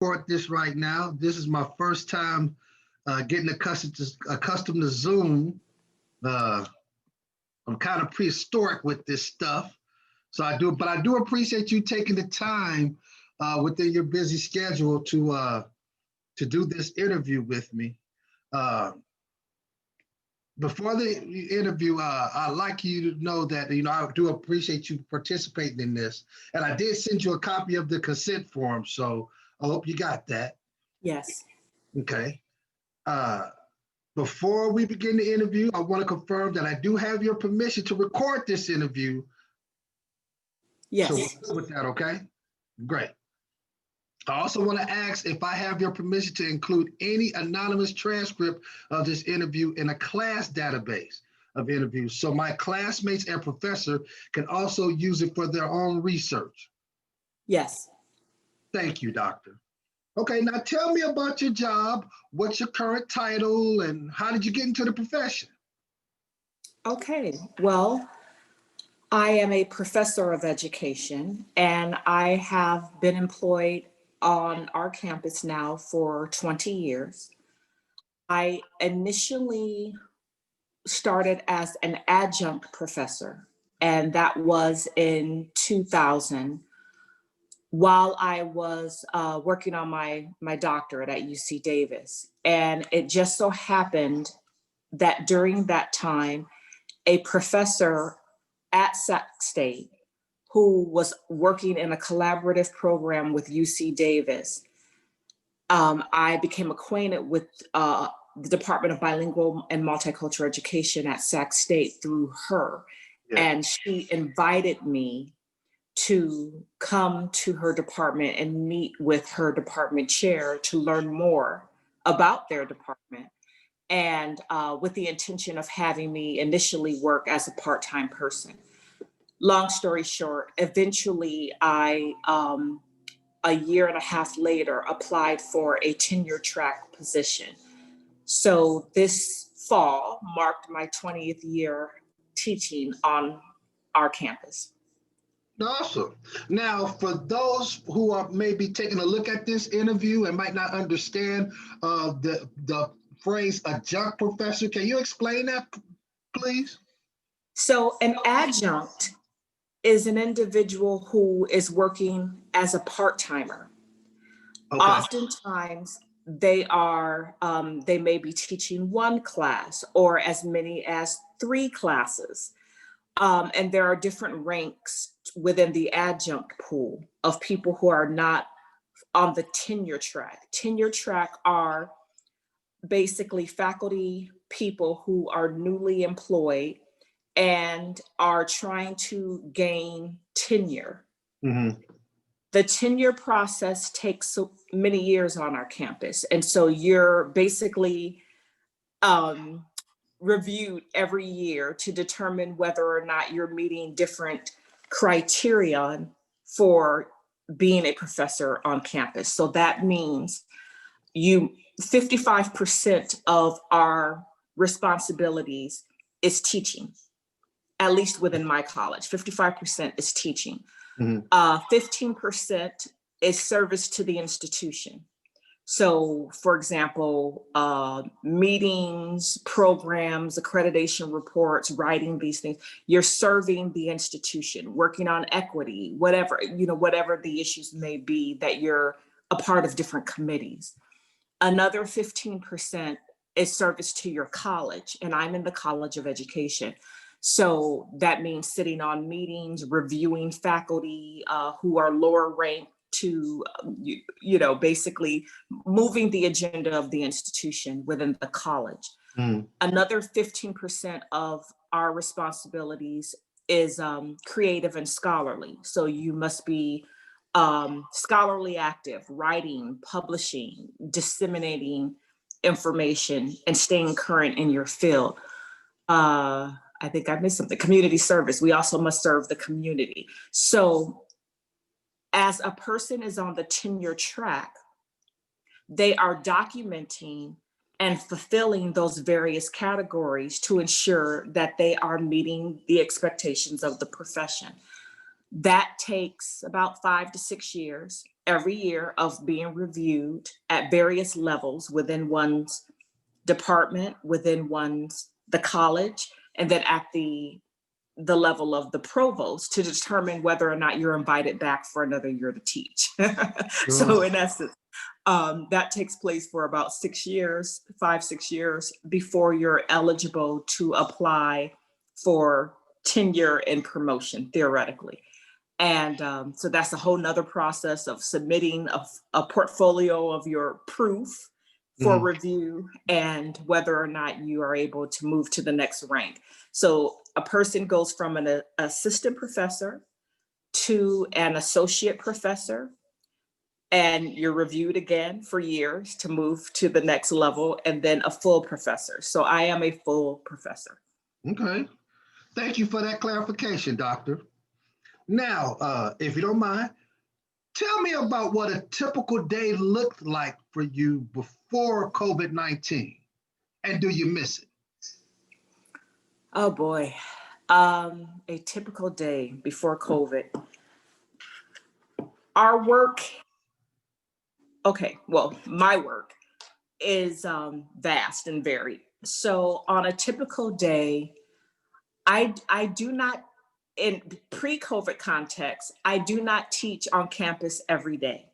Report this right now. This is my first time getting accustomed to Zoom. Uh, I'm kind of prehistoric with this stuff, so but I do appreciate you taking the time within your busy schedule to do this interview with me. Uh, Before the interview, I'd like you to know that I do appreciate you participating in this, and I did send you a copy of the consent form, so I hope you got that. Yes. Okay. Uh, Before we begin the interview, I want to confirm that I do have your permission to record this interview. Yes. So we're good with that, okay? Great. I also want to ask if I have your permission to include any anonymous transcript of this interview in a class database of interviews, so my classmates and professor can also use it for their own research. Yes. Thank you, doctor. Okay, now tell me about your job. What's your current title and how did you get into the profession? Okay, well, I am a professor of education and I have been employed on our campus now for 20 years. I initially started as an adjunct professor, and that was in 2000 while I was working on my doctorate at UC Davis. And it just so happened that during that time, a professor at Sac State who was working in a collaborative program with UC Davis, I became acquainted with the Department of Bilingual and Multicultural Education at Sac State through her. Yeah. And she invited me to come to her department and meet with her department chair to learn more about their department, and with the intention of having me initially work as a part-time person. Long story short, eventually I, a year and a half later, applied for a tenure track position. So this fall marked my 20th year teaching on our campus. Awesome. Now, for those who are maybe taking a look at this interview and might not understand the phrase adjunct professor, can you explain that, please? So an adjunct is an individual who is working as a part-timer. Okay. Oftentimes they may be teaching one class or as many as 3 classes. And there are different ranks within the adjunct pool of people who are not on the tenure track. Tenure track are basically faculty people who are newly employed and are trying to gain tenure. Mm-hmm. The tenure process takes so many years on our campus. And so you're basically reviewed every year to determine whether or not you're meeting different criterion for being a professor on campus. So that means 55% of our responsibilities is teaching, at least within my college. 55% is teaching. Mm-hmm. 15% is service to the institution. So, for example, meetings, programs, accreditation reports, writing these things, you're serving the institution, working on equity, whatever the issues may be that you're a part of different committees. Another 15% is service to your college, and I'm in the College of Education. So that means sitting on meetings, reviewing faculty who are lower ranked to, basically moving the agenda of the institution within the college. Mm. Another 15% of our responsibilities is creative and scholarly. So you must be scholarly active, writing, publishing, disseminating information, and staying current in your field. I think I missed something. Community service. We also must serve the community. So as a person is on the tenure track, they are documenting and fulfilling those various categories to ensure that they are meeting the expectations of the profession. That takes about 5 to 6 years. every year of being reviewed at various levels within one's department, within the college, and then at the level of the provost to determine whether or not you're invited back for another year to teach. So in essence, that takes place for about 6 years, 5-6 years before you're eligible to apply for tenure and promotion, theoretically. And so that's a whole nother process of submitting a portfolio of your proof for review and whether or not you are able to move to the next rank. So a person goes from an assistant professor to an associate professor, and you're reviewed again for years to move to the next level, and then a full professor. So I am a full professor. Okay. Thank you for that clarification, Doctor. Now, if you don't mind, tell me about what a typical day looked like for you before COVID-19, and do you miss it? Oh boy. A typical day before COVID. Our work, okay, well, my work is vast and varied. So on a typical day, I do not, in pre-COVID context, I do not teach on campus every day.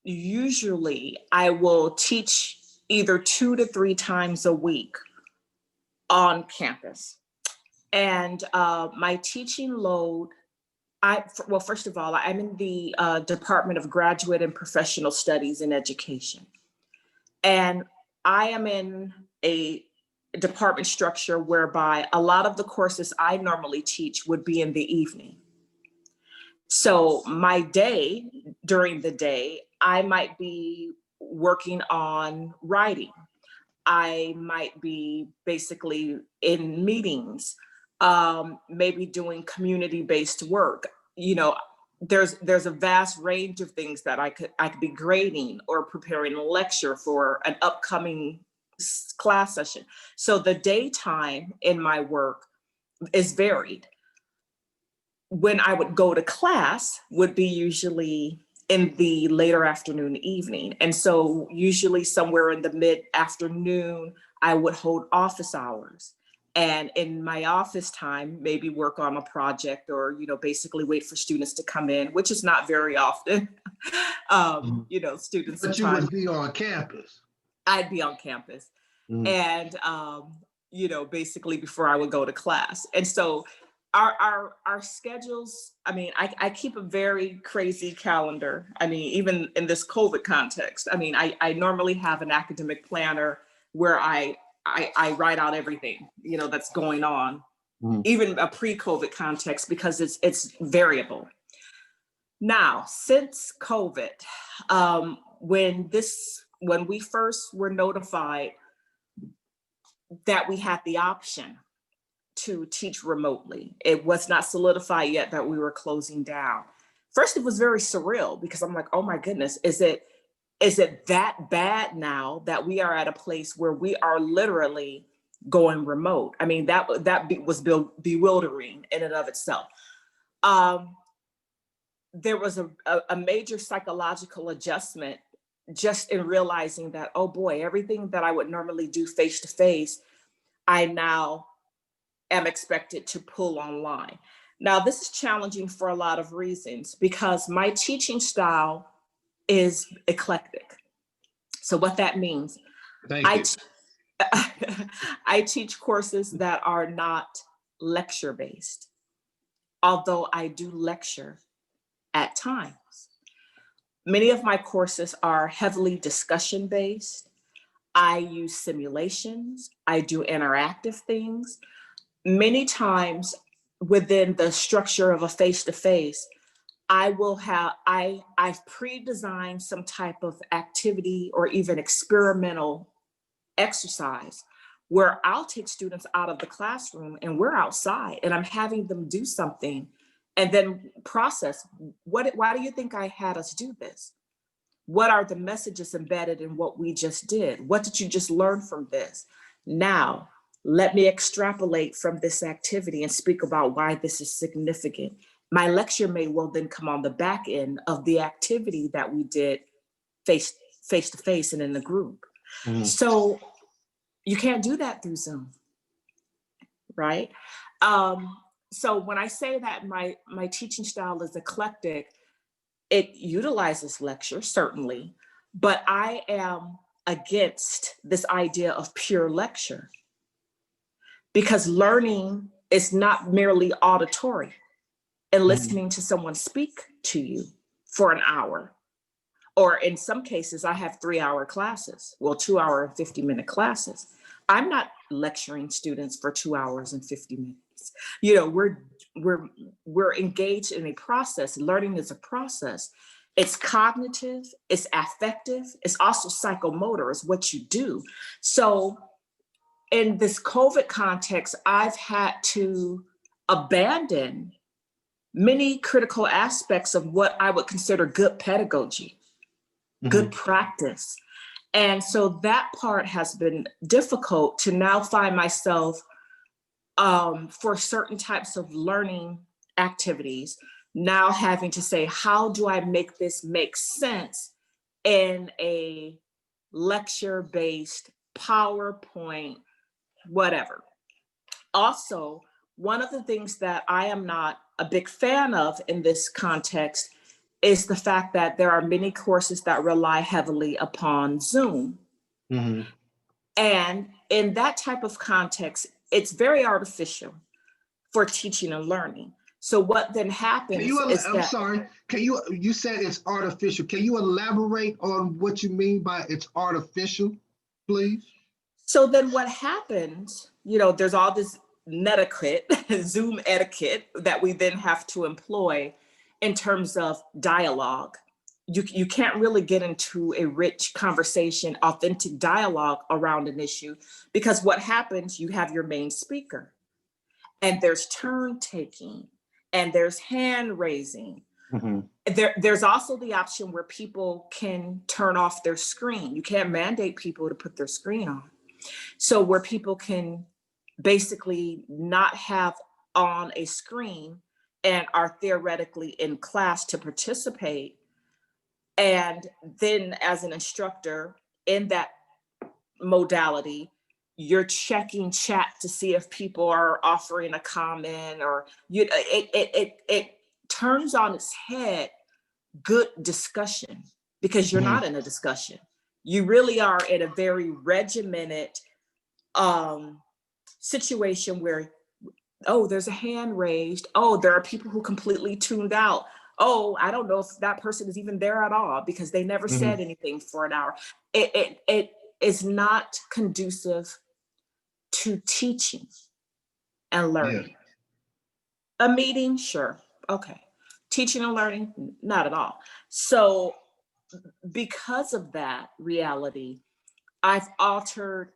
Usually I will teach either 2 to 3 times a week on campus. And my teaching load, well, first of all, I'm in the Department of Graduate and Professional Studies in Education. And I am in a department structure whereby a lot of the courses I normally teach would be in the evening. So my day, during the day, I might be working on writing. I might be basically in meetings, maybe doing community-based work. You know, there's a vast range of things that I could be grading or preparing a lecture for an upcoming class session. So the daytime in my work is varied. When I would go to class would be usually in the later afternoon, evening. And so usually somewhere in the mid-afternoon, I would hold office hours. And in my office time, maybe work on a project or, you know, basically wait for students to come in, which is not very often. You know, students. But you would be on campus. I'd be on campus. And, you know, basically before I would go to class. And so our schedules, I mean, I keep a very crazy calendar. I mean, even in this COVID context, I mean, I normally have an academic planner where I write out everything, you know, that's going on, even a pre-COVID context, because it's variable. Now, since COVID, when we first were notified that we had the option to teach remotely, it was not solidified yet that we were closing down. First, it was very surreal because I'm like, oh my goodness, is it that bad now that we are at a place where we are literally going remote? I mean, that was bewildering in and of itself. There was a major psychological adjustment just in realizing that, oh boy, everything that I would normally do face to face, I now am expected to pull online. Now, this is challenging for a lot of reasons because my teaching style is eclectic. So what that means, I teach courses that are not lecture-based, although I do lecture at times. Many of my courses are heavily discussion-based. I use simulations. I do interactive things. Many times within the structure of a face-to-face, I've pre-designed some type of activity or even experimental exercise where I'll take students out of the classroom and we're outside and I'm having them do something and then process, why do you think I had us do this? What are the messages embedded in what we just did? What did you just learn from this? Now, let me extrapolate from this activity and speak about why this is significant. my lecture may well then come on the back end of the activity that we did face to face and in the group. So you can't do that through Zoom, right? So when I say that my teaching style is eclectic, it utilizes lecture, certainly, but I am against this idea of pure lecture, because learning is not merely auditory and listening to someone speak to you for an hour. Or in some cases, I have 3-hour classes, well, 2-hour and 50-minute classes. I'm not lecturing students for 2 hours and 50 minutes. You know, we're engaged in a process. Learning is a process. It's cognitive, it's affective, it's also psychomotor, it's what you do. So in this COVID context, I've had to abandon many critical aspects of what I would consider good pedagogy, good practice. And so that part has been difficult to now find myself for certain types of learning activities, now having to say, how do I make this make sense in a lecture-based PowerPoint, whatever. Also, one of the things that I am not a big fan of in this context is the fact that there are many courses that rely heavily upon Zoom. And in that type of context, it's very artificial for teaching and learning. So what then happens you said it's artificial. Can you elaborate on what you mean by it's artificial, please? So then what happens, you know, there's all this netiquette, Zoom etiquette that we then have to employ in terms of dialogue. You can't really get into a rich conversation, authentic dialogue around an issue, because what happens, you have your main speaker and there's turn taking and there's hand raising. There's also the option where people can turn off their screen. You can't mandate people to put their screen on. So where people can basically not have on a screen and are theoretically in class to participate. And then as an instructor in that modality, you're checking chat to see if people are offering a comment, or it turns on its head good discussion, because you're not in a discussion. You really are in a very regimented situation where, oh, there's a hand raised. Oh, there are people who completely tuned out. Oh, I don't know if that person is even there at all because they never said anything for an hour. It is not conducive to teaching and learning. A meeting, sure, okay. Teaching and learning, not at all. So because of that reality, I've altered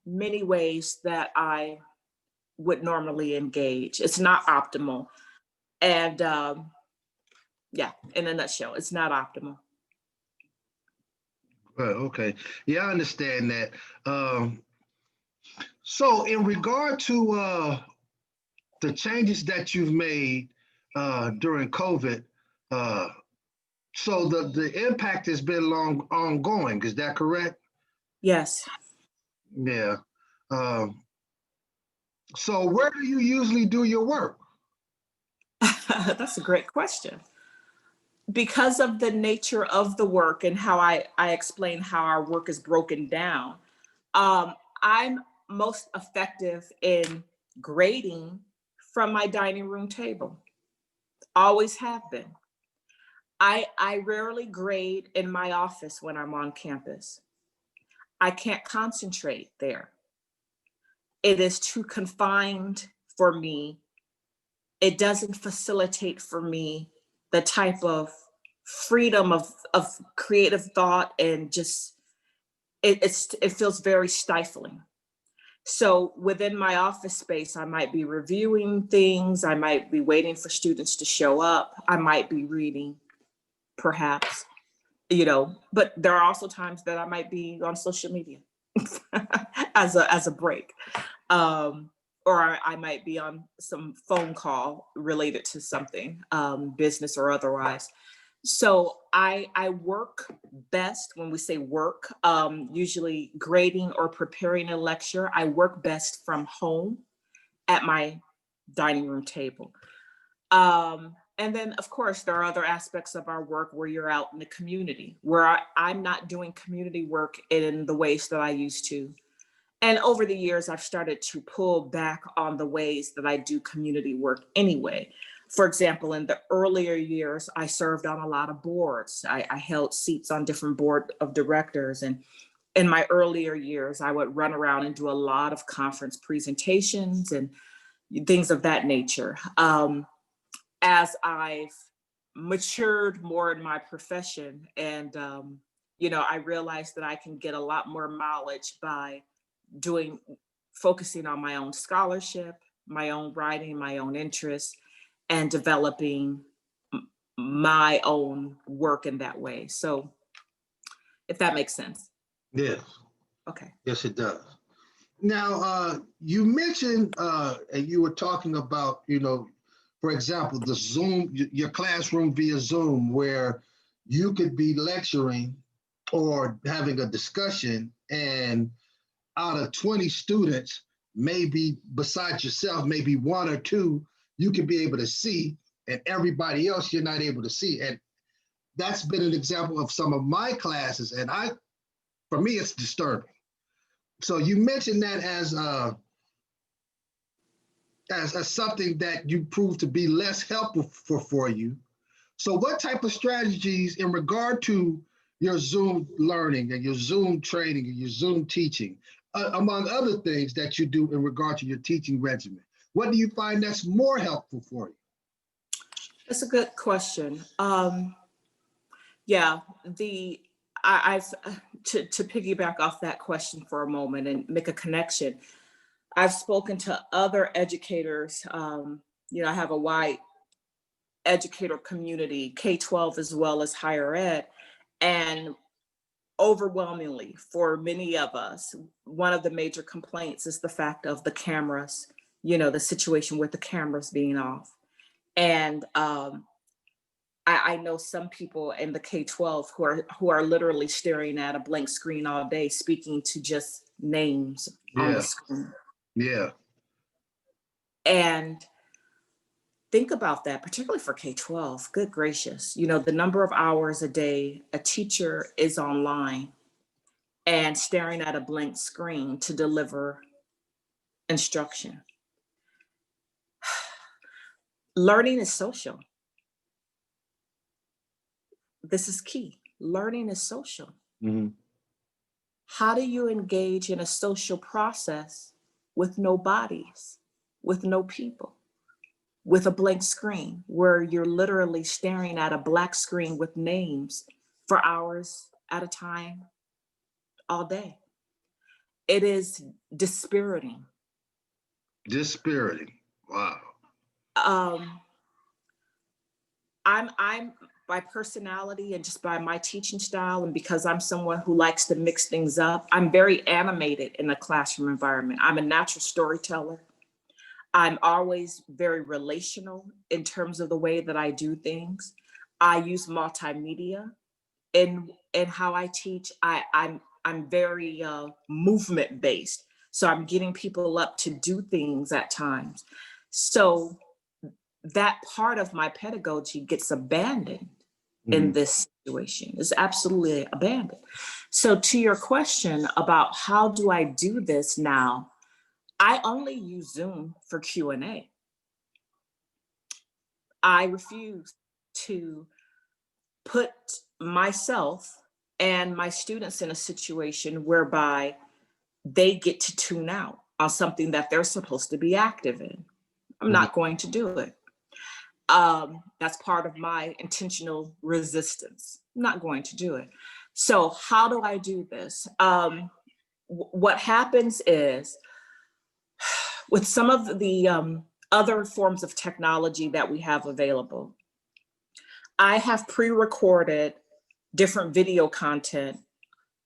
many ways that I would normally engage. It's not optimal. And yeah, in a nutshell, it's not optimal. Okay. Yeah, I understand that. So in regard to the changes that you've made during COVID, so the impact has been ongoing, is that correct? Yes. Yeah. So where do you usually do your work? That's a great question. Because of the nature of the work and how I explain how our work is broken down, I'm most effective in grading from my dining room table. Always have been. I rarely grade in my office when I'm on campus. I can't concentrate there. It is too confined for me. It doesn't facilitate for me the type of freedom of creative thought, and just it feels very stifling. So within my office space, I might be reviewing things, I might be waiting for students to show up, I might be reading, perhaps, you know, but there are also times that I might be on social media as a break, or I might be on some phone call related to something, business or otherwise. So I work best, when we say work, usually grading or preparing a lecture, I work best from home at my dining room table. And then, of course, there are other aspects of our work where you're out in the community, where I'm not doing community work in the ways that I used to. And over the years, I've started to pull back on the ways that I do community work anyway. For example, in the earlier years, I served on a lot of boards. I held seats on different board of directors. And in my earlier years, I would run around and do a lot of conference presentations and things of that nature. As I've matured more in my profession, and I realized that I can get a lot more mileage by focusing on my own scholarship, my own writing, my own interests, and developing my own work in that way. So if that makes sense. Yes. Okay. Yes, it does. Now, you mentioned, and you were talking about, for example, the Zoom, your classroom via Zoom, where you could be lecturing or having a discussion, and out of 20 students, maybe besides yourself, maybe one or two, you could be able to see, and everybody else you're not able to see. And that's been an example of some of my classes. And for me, it's disturbing. So you mentioned that as something that you proved to be less helpful for you. So what type of strategies in regard to your Zoom learning and your Zoom training and your Zoom teaching, among other things that you do in regard to your teaching regimen, what do you find that's more helpful for you? That's a good question. Yeah, I've to piggyback off that question for a moment and make a connection. I've spoken to other educators. I have a wide educator community, K-12 as well as higher ed, and overwhelmingly for many of us, one of the major complaints is the fact of the cameras. The situation with the cameras being off, and I know some people in the K-12 who are literally staring at a blank screen all day, speaking to just names on the screen. Yeah. And think about that, particularly for K-12. Good gracious, the number of hours a day a teacher is online and staring at a blank screen to deliver instruction. Learning is social. This is key. Learning is social. Mm-hmm. How do you engage in a social process with no bodies, with no people, with a blank screen, where you're literally staring at a black screen with names for hours at a time, all day? It is dispiriting. Dispiriting. Wow. I'm by personality and just by my teaching style, and because I'm someone who likes to mix things up, I'm very animated in a classroom environment. I'm a natural storyteller. I'm always very relational in terms of the way that I do things. I use multimedia in how I teach. I'm very movement based. So I'm getting people up to do things at times. So that part of my pedagogy gets abandoned in this situation. It's absolutely abandoned. So to your question about how do I do this now, I only use Zoom for Q&A. I refuse to put myself and my students in a situation whereby they get to tune out on something that they're supposed to be active in. I'm not going to do it. That's part of my intentional resistance. I'm not going to do it. So how do I do this? What happens is, with some of the other forms of technology that we have available, I have pre-recorded different video content,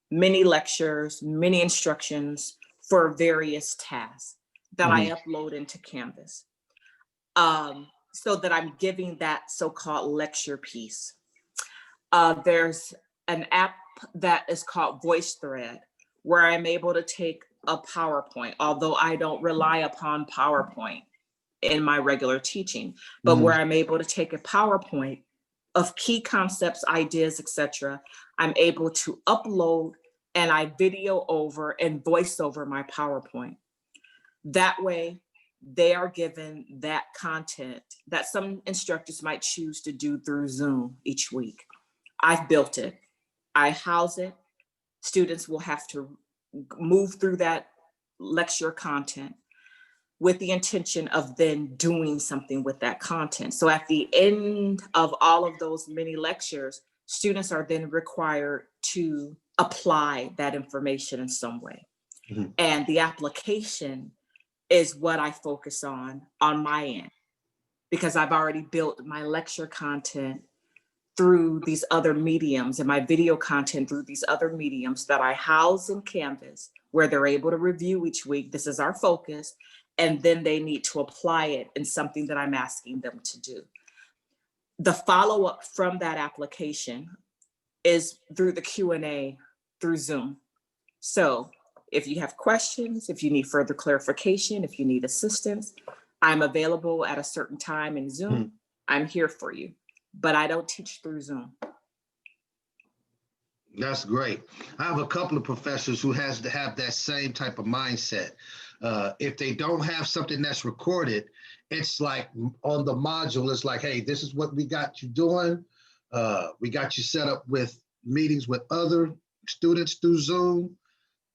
mini lectures, mini instructions for various tasks that I upload into Canvas. So that I'm giving that so-called lecture piece. There's an app that is called VoiceThread, where I'm able to take a PowerPoint, although I don't rely upon PowerPoint in my regular teaching, but where I'm able to take a PowerPoint of key concepts, ideas, etc. I'm able to upload and I video over and voice over my PowerPoint. That way, they are given that content that some instructors might choose to do through Zoom each week. I've built it, I house it. Students will have to move through that lecture content with the intention of then doing something with that content. So at the end of all of those mini lectures, students are then required to apply that information in some way. And the application is what I focus on my end, because I've already built my lecture content through these other mediums and my video content through these other mediums that I house in Canvas, where they're able to review each week. This is our focus. And then they need to apply it in something that I'm asking them to do. The follow-up from that application is through the Q&A through Zoom. So if you have questions, if you need further clarification, if you need assistance, I'm available at a certain time in Zoom. I'm here for you, but I don't teach through Zoom. That's great. I have a couple of professors who has to have that same type of mindset. If they don't have something that's recorded, it's like on the module, it's like, hey, this is what we got you doing. We got you set up with meetings with other students through Zoom.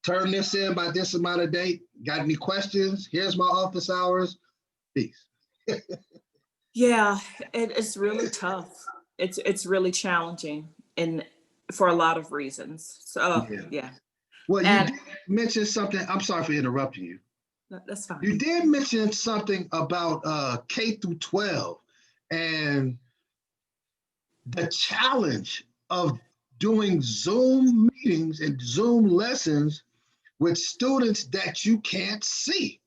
Turn this in by this amount of date. Got any questions? Here's my office hours. Peace. Yeah, it's really tough. It's really challenging, and for a lot of reasons. So yeah. Well, you And did mention something. I'm sorry for interrupting you. that's fine. You did mention something about K through 12 and the challenge of doing Zoom meetings and Zoom lessons with students that you can't see.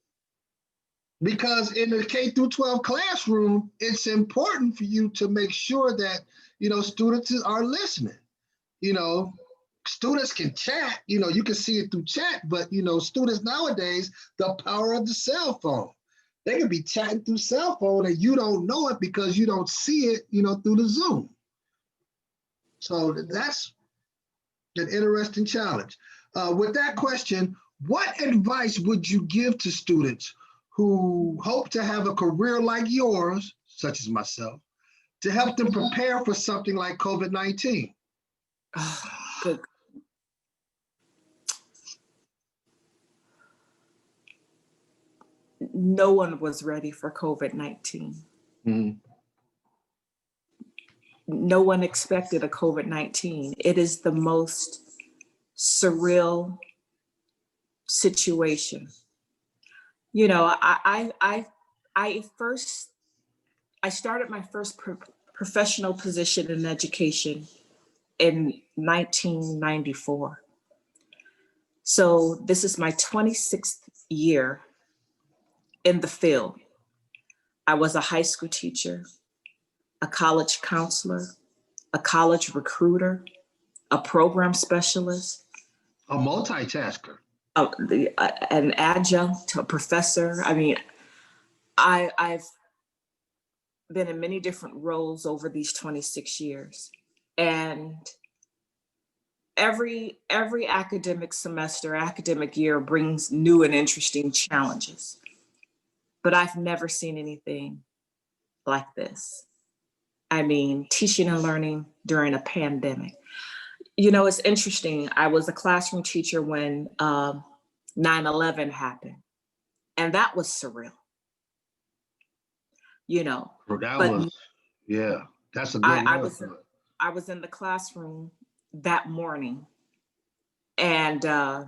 Because in the K through 12 classroom, it's important for you to make sure that, students are listening. Students can chat, you can see it through chat, but, students nowadays, the power of the cell phone, they can be chatting through cell phone and you don't know it because you don't see it, through the Zoom. So that's an interesting challenge. With that question, what advice would you give to students who hope to have a career like yours, such as myself, to help them prepare for something like COVID-19? Good. No one was ready for COVID-19. No one expected a COVID-19. It is the most surreal situation. I started my first professional position in education in 1994. So this is my 26th year in the field. I was a high school teacher, a college counselor, a college recruiter, a program specialist. A multitasker. An adjunct, a professor. I mean, I've been in many different roles over these 26 years. And every academic semester, academic year brings new and interesting challenges. But I've never seen anything like this. I mean, teaching and learning during a pandemic. It's interesting. I was a classroom teacher when 9/11 happened, and that was surreal. That's a good word. I was in the classroom that morning, and I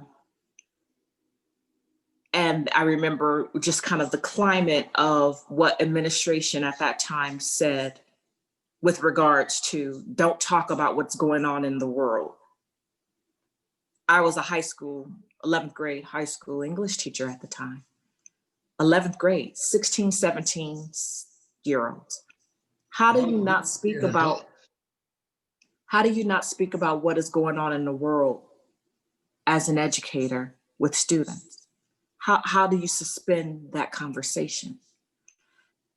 remember just kind of the climate of what administration at that time said with regards to don't talk about what's going on in the world. I was a 11th grade high school English teacher at the time. 11th grade, 16, 17-year-olds. How do you not speak about what is going on in the world as an educator with students? How do you suspend that conversation?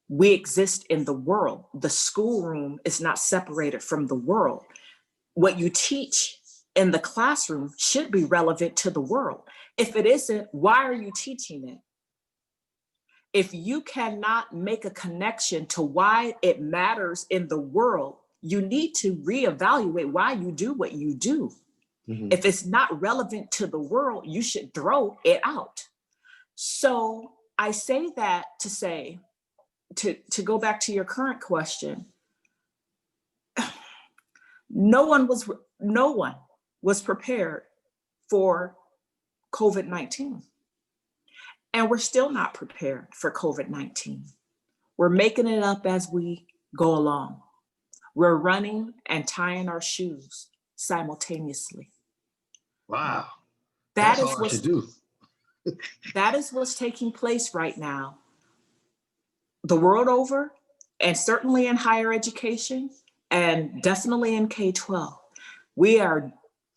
We exist in the world. The schoolroom is not separated from the world. What you teach in the classroom should be relevant to the world. If it isn't, why are you teaching it? If you cannot make a connection to why it matters in the world, you need to reevaluate why you do what you do. Mm-hmm. If it's not relevant to the world, you should throw it out. So I say that to say, to go back to your current question, no one was prepared for COVID-19. And we're still not prepared for COVID-19. We're making it up as we go along. We're running and tying our shoes simultaneously. Wow. That's hard to do. That is what's taking place right now. The world over, and certainly in higher education, and definitely in K-12. We are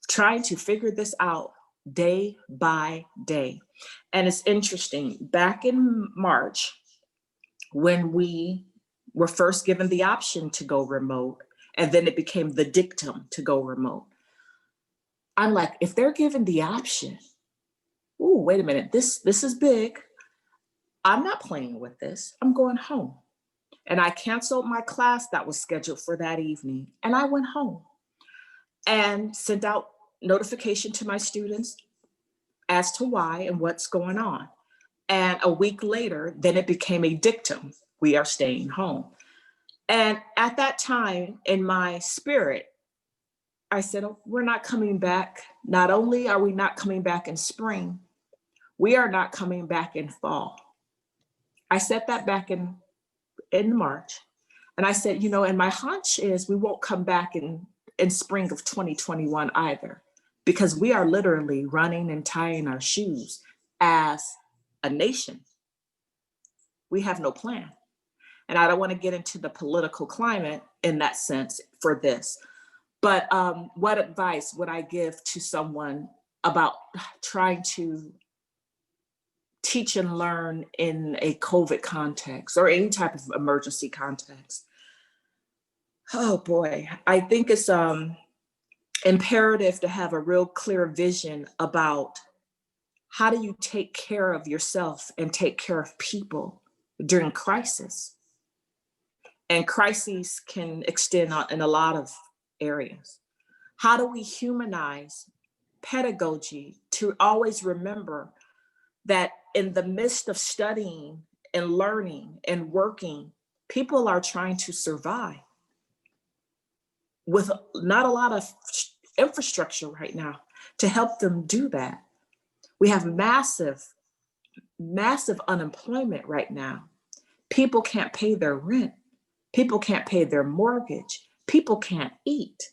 trying to figure this out day by day. And it's interesting, back in March, when we were first given the option to go remote, and then it became the dictum to go remote, I'm like, if they're given the option, ooh, wait a minute, this is big. I'm not playing with this. I'm going home. And I canceled my class that was scheduled for that evening, and I went home and sent out notification to my students as to why and what's going on. And a week later, then it became a dictum. We are staying home. And at that time, in my spirit, I said, oh, we're not coming back. Not only are we not coming back in spring, we are not coming back in fall. I said that back in March. And I said, and my hunch is we won't come back in spring of 2021 either, because we are literally running and tying our shoes as a nation. We have no plan. And I don't want to get into the political climate in that sense for this. But what advice would I give to someone about trying to teach and learn in a COVID context or any type of emergency context? Oh boy, I think it's imperative to have a real clear vision about how do you take care of yourself and take care of people during crisis. And crises can extend in a lot of areas. How do we humanize pedagogy to always remember that in the midst of studying and learning and working, people are trying to survive with not a lot of infrastructure right now to help them do that. We have massive unemployment right now. People can't pay their rent. People can't pay their mortgage. People can't eat.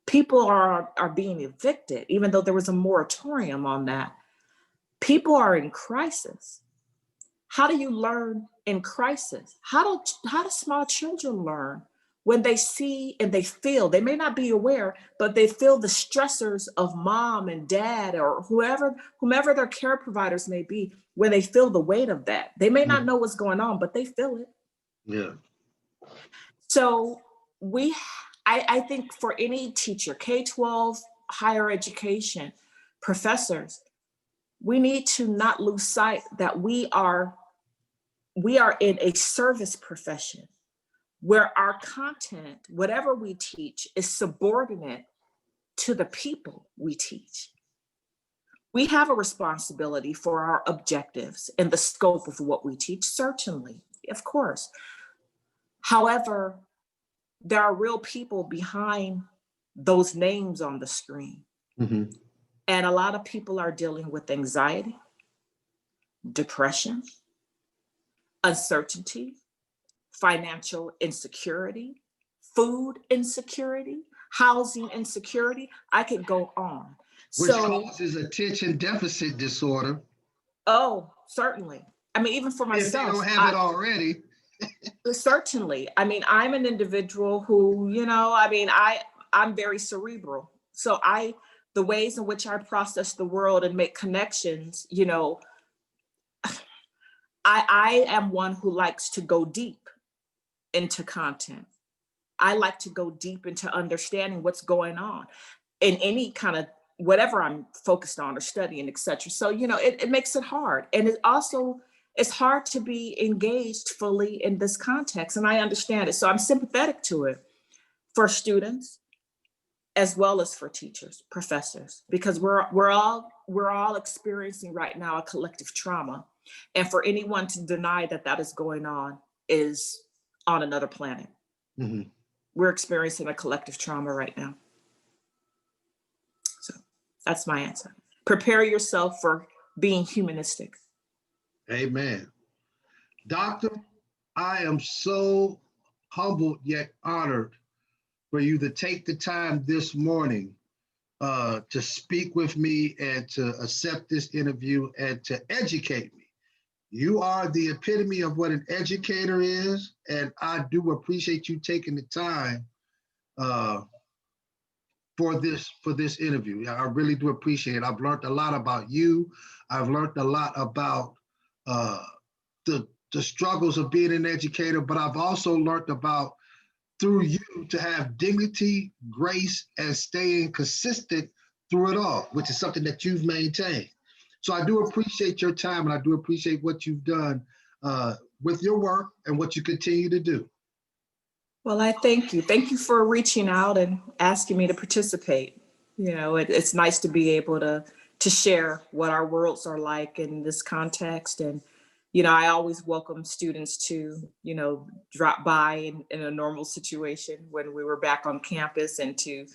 People are being evicted, even though there was a moratorium on that. People are in crisis. How do you learn in crisis? How do small children learn when they see and they feel, they may not be aware, but they feel the stressors of mom and dad or whomever their care providers may be, when they feel the weight of that. They may not know what's going on, but they feel it. Yeah. So I think for any teacher, K-12, higher education, professors, we need to not lose sight that we are in a service profession where our content, whatever we teach, is subordinate to the people we teach. We have a responsibility for our objectives and the scope of what we teach, certainly, of course. However, there are real people behind those names on the screen. Mm-hmm. And a lot of people are dealing with anxiety, depression, uncertainty, financial insecurity, food insecurity, housing insecurity. I could go on. Which causes attention deficit disorder. Oh, certainly. I mean, even for If they myself, don't have it already. certainly. I mean, I'm an individual who, I'm very cerebral. So the ways in which I process the world and make connections, I am one who likes to go deep into content. I like to go deep into understanding what's going on in any kind of whatever I'm focused on or studying, et cetera. So, it makes it hard. And it's hard to be engaged fully in this context. And I understand it. So I'm sympathetic to it for students as well as for teachers, professors, because we're all experiencing right now a collective trauma. And for anyone to deny that is going on is on another planet. Mhm. We're experiencing a collective trauma right now. So that's my answer. Prepare yourself for being humanistic. Amen. Doctor, I am so humbled yet honored for you to take the time this morning to speak with me and to accept this interview and to educate me. You are the epitome of what an educator is, and I do appreciate you taking the time for this interview. I really do appreciate it. I've learned a lot about you. I've learned a lot about the struggles of being an educator, but I've also learned about through you to have dignity, grace, and staying consistent through it all, which is something that you've maintained. So I do appreciate your time, and I do appreciate what you've done with your work and what you continue to do. Well, I thank you. Thank you for reaching out and asking me to participate. It's nice to be able to share what our worlds are like in this context. And, I always welcome students to, drop by in a normal situation when we were back on campus and to,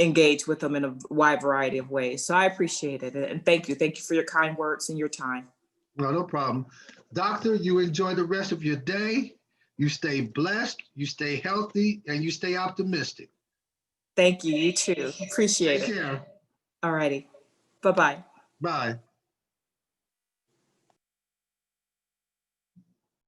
engage with them in a wide variety of ways. So I appreciate it. And thank you. Thank you for your kind words and your time. No problem. Doctor, you enjoy the rest of your day. You stay blessed, you stay healthy, and you stay optimistic. Thank you. You too. Appreciate it. Take care. All righty. Bye-bye. Bye.